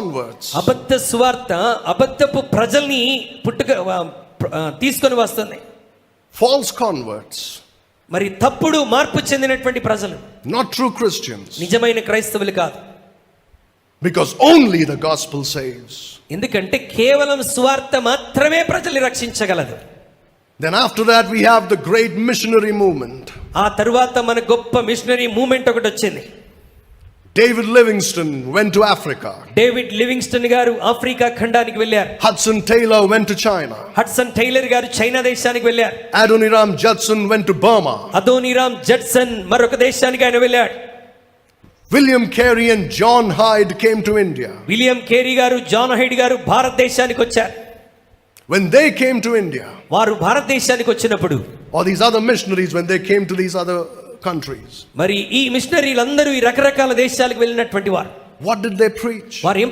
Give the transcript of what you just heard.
converts. అబద్ధ సువార్త అబద్ధపు ప్రజల్ని తీసుకొని వస్తుంది. False converts. మరి తప్పుడు మార్పు చెందినటువంటి ప్రజలు, not true Christians. నిజమైన క్రైస్తవులు కాదు. Because only the gospel saves. ఎందుకంటే కేవలం సువార్త మాత్రమే ప్రజల్ని రక్షించగలదు. Then after that we have the great missionary movement. ఆ తరువాత మన గొప్ప మిషనరీ మూవ్మెంట్ ఒకటి వచ్చింది. David Livingstone went to Africa. David Livingstone గారు ఆఫ్రికా ఖండానికి వెళ్ళారు. Hudson Taylor went to China. Hudson Taylor గారు చైనా దేశానికి వెళ్ళారు. Adoniram Judson went to Burma. Adoniram Judson మరొక దేశానికి ఆయన వెళ్ళాడు. William Carey and John Hyde came to India. William Carey గారు, జాన్ హైడ్ గారు భారతదేశానికి వచ్చారు. When they came to India, వారు భారతదేశానికి వచ్చినప్పుడు, or these other missionaries when they came to these other countries, మరి ఈ మిషనరీలందరూ ఈ రకరకాల దేశాలకు వెళ్ళినటువంటి వారు, what did they preach? వారు ఏం